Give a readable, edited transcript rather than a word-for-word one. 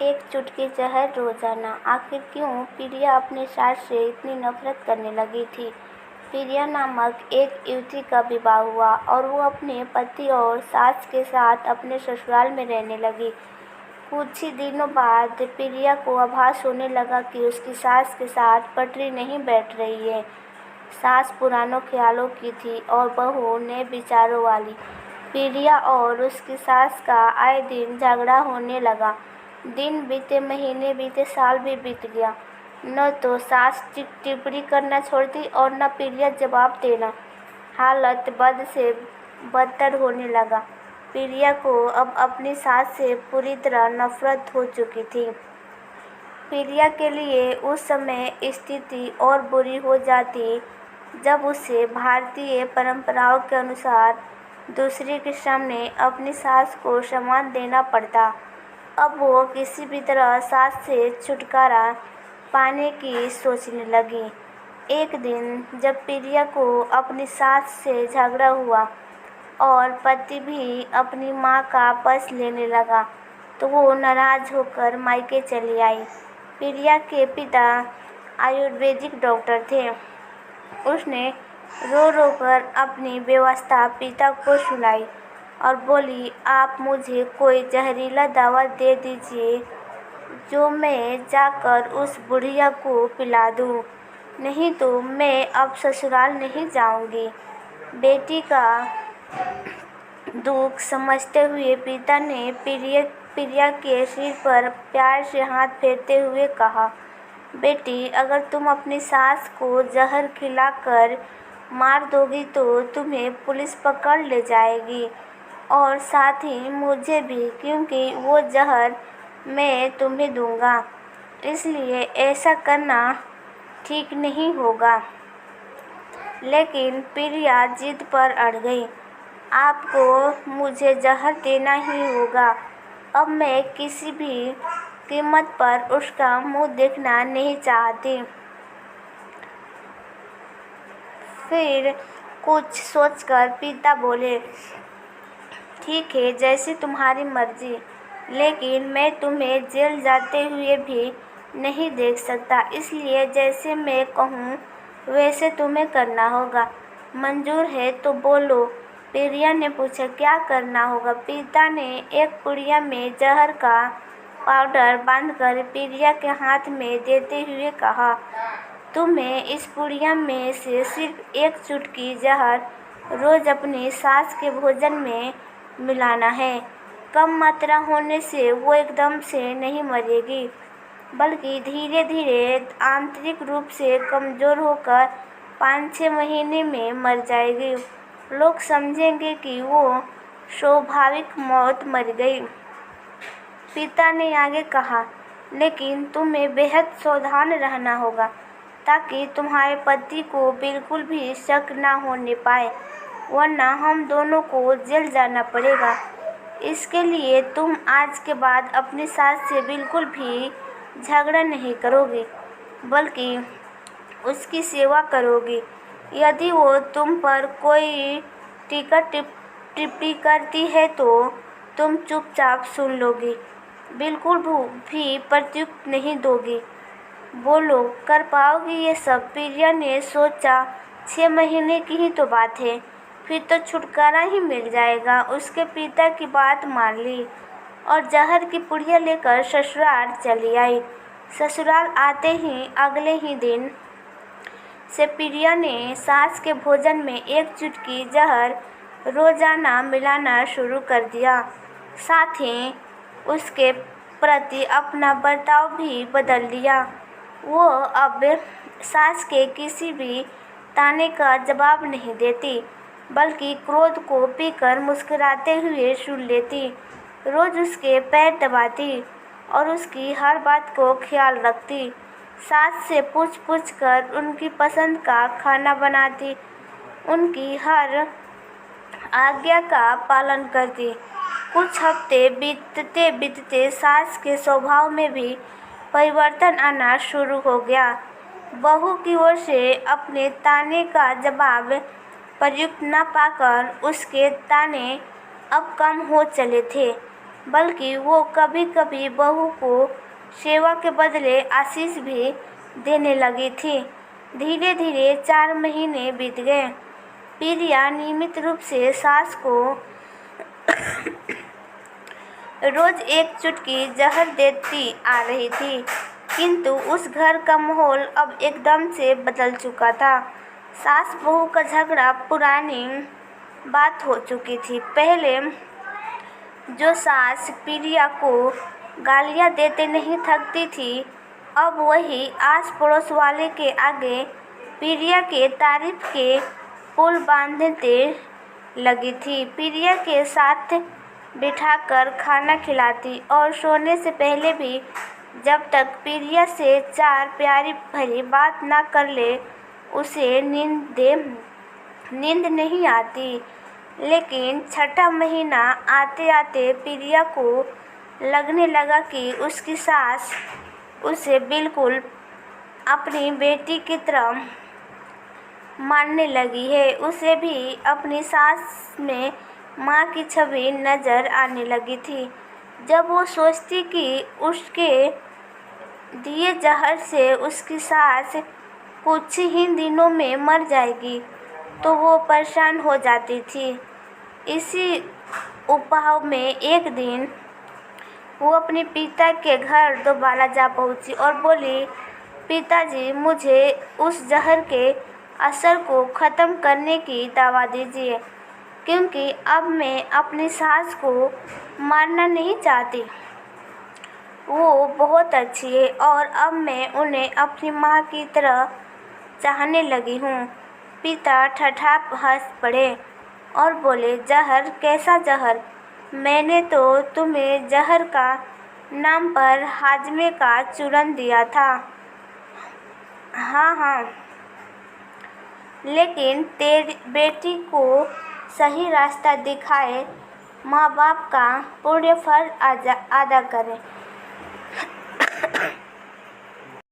एक चुटकी जहर रोजाना। आखिर क्यों प्रिया अपनी सास से इतनी नफरत करने लगी थी। प्रिया नामक एक युवती का विवाह हुआ और वो अपने पति और सास के साथ अपने ससुराल में रहने लगी। कुछ ही दिनों बाद प्रिया को आभास होने लगा कि उसकी सास के साथ पटरी नहीं बैठ रही है। सास पुरानों ख्यालों की थी और बहू नए विचारों वाली। प्रिया और उसकी सास का आए दिन झगड़ा होने लगा। दिन बीते, महीने बीते, साल भी बीत गया। न तो सास टिप्पणी करना छोड़ती और न प्रिया जवाब देना। हालत बद से बदतर होने लगा। प्रिया को अब अपनी सास से पूरी तरह नफरत हो चुकी थी। प्रिया के लिए उस समय स्थिति और बुरी हो जाती जब उसे भारतीय परंपराओं के अनुसार दूसरे के सामने अपनी सास को सम्मान देना पड़ता। अब वो किसी भी तरह सास से छुटकारा पाने की सोचने लगी। एक दिन जब प्रिया को अपनी सास से झगड़ा हुआ और पति भी अपनी मां का पक्ष लेने लगा तो वो नाराज होकर मायके चली आई। प्रिया के पिता आयुर्वेदिक डॉक्टर थे। उसने रो रो कर अपनी व्यवस्था पिता को सुनाई और बोली, आप मुझे कोई जहरीला दवा दे दीजिए जो मैं जाकर उस बुढ़िया को पिला दूं, नहीं तो मैं अब ससुराल नहीं जाऊंगी। बेटी का दुख समझते हुए पिता ने प्रिया के सिर पर प्यार से हाथ फेरते हुए कहा, बेटी, अगर तुम अपनी सास को जहर खिलाकर मार दोगी तो तुम्हें पुलिस पकड़ ले जाएगी और साथ ही मुझे भी, क्योंकि वो जहर मैं तुम्हें दूंगा, इसलिए ऐसा करना ठीक नहीं होगा। लेकिन प्रिया जिद पर अड़ गई। आपको मुझे जहर देना ही होगा। अब मैं किसी भी कीमत पर उसका मुंह देखना नहीं चाहती। फिर कुछ सोचकर पिता बोले, ठीक है, जैसी तुम्हारी मर्जी, लेकिन मैं तुम्हें जेल जाते हुए भी नहीं देख सकता, इसलिए जैसे मैं कहूँ वैसे तुम्हें करना होगा। मंजूर है तो बोलो। प्रिया ने पूछा, क्या करना होगा। पिता ने एक पुड़िया में जहर का पाउडर बांधकर प्रिया के हाथ में देते हुए कहा, तुम्हें इस पुड़िया में से सिर्फ एक चुटकी जहर रोज अपनी सास के भोजन में मिलाना है। कम मात्रा होने से वो एकदम से नहीं मरेगी, बल्कि धीरे धीरे आंतरिक रूप से कमजोर होकर 5-6 महीने में मर जाएगी। लोग समझेंगे कि वो स्वाभाविक मौत मर गई। पिता ने आगे कहा, लेकिन तुम्हें बेहद सावधान रहना होगा ताकि तुम्हारे पति को बिल्कुल भी शक न होने पाए, वरना हम दोनों को जेल जाना पड़ेगा। इसके लिए तुम आज के बाद अपनी सास से बिल्कुल भी झगड़ा नहीं करोगी, बल्कि उसकी सेवा करोगी। यदि वो तुम पर कोई टीका टिप्पणी करती है तो तुम चुपचाप सुन लोगी, बिल्कुल भी प्रत्युत्तर नहीं दोगी। बोलो, कर पाओगी ये सब। प्रिया ने सोचा, 6 महीने की ही तो बात है, फिर तो छुटकारा ही मिल जाएगा। उसके पिता की बात मान ली और जहर की पुड़िया लेकर ससुराल चली आई। ससुराल आते ही अगले ही दिन से प्रिया ने सास के भोजन में एक चुटकी जहर रोजाना मिलाना शुरू कर दिया। साथ ही उसके प्रति अपना बर्ताव भी बदल लिया। वो अब सास के किसी भी ताने का जवाब नहीं देती, बल्कि क्रोध को पीकर मुस्कुराते हुए सुन लेती। रोज उसके पैर दबाती और उसकी हर बात को ख्याल रखती। सास से पूछ कर उनकी पसंद का खाना बनाती, उनकी हर आज्ञा का पालन करती। कुछ हफ्ते बीतते बीतते सास के स्वभाव में भी परिवर्तन आना शुरू हो गया। बहू की ओर से अपने ताने का जवाब प्रयुक्त न पाकर उसके ताने अब कम हो चले थे। बल्कि वो कभी कभी बहू को सेवा के बदले आशीष भी देने लगी थी। धीरे धीरे 4 महीने बीत गए। प्रिया नियमित रूप से सास को रोज एक चुटकी जहर देती आ रही थी, किंतु उस घर का माहौल अब एकदम से बदल चुका था। सास बहू का झगड़ा पुरानी बात हो चुकी थी। पहले जो सास प्रिया को गालियां देते नहीं थकती थी, अब वही आस पड़ोस वाले के आगे प्रिया के तारीफ के पुल बांधने लगी थी। प्रिया के साथ बिठाकर खाना खिलाती और सोने से पहले भी जब तक प्रिया से 4 प्यारी भरी बात ना कर ले, उसे नींद नहीं आती। लेकिन 6ठा महीना आते आते प्रिया को लगने लगा कि उसकी सास उसे बिल्कुल अपनी बेटी की तरह मानने लगी है। उसे भी अपनी सास में माँ की छवि नजर आने लगी थी। जब वो सोचती कि उसके दिए जहर से उसकी सास कुछ ही दिनों में मर जाएगी, तो वो परेशान हो जाती थी। इसी उपाव में एक दिन वो अपने पिता के घर दोबारा जा पहुंची और बोली, पिताजी, मुझे उस जहर के असर को ख़त्म करने की दवा दीजिए, क्योंकि अब मैं अपनी सास को मारना नहीं चाहती। वो बहुत अच्छी है और अब मैं उन्हें अपनी माँ की तरह चाहने लगी हूँ। पिता ठठाक हंस पड़े और बोले, जहर? कैसा जहर? मैंने तो तुम्हें जहर का नाम पर हाजमे का चूरन दिया था। हाँ हाँ, लेकिन तेरी बेटी को सही रास्ता दिखाए माँ बाप का पुण्य फल अदा करें।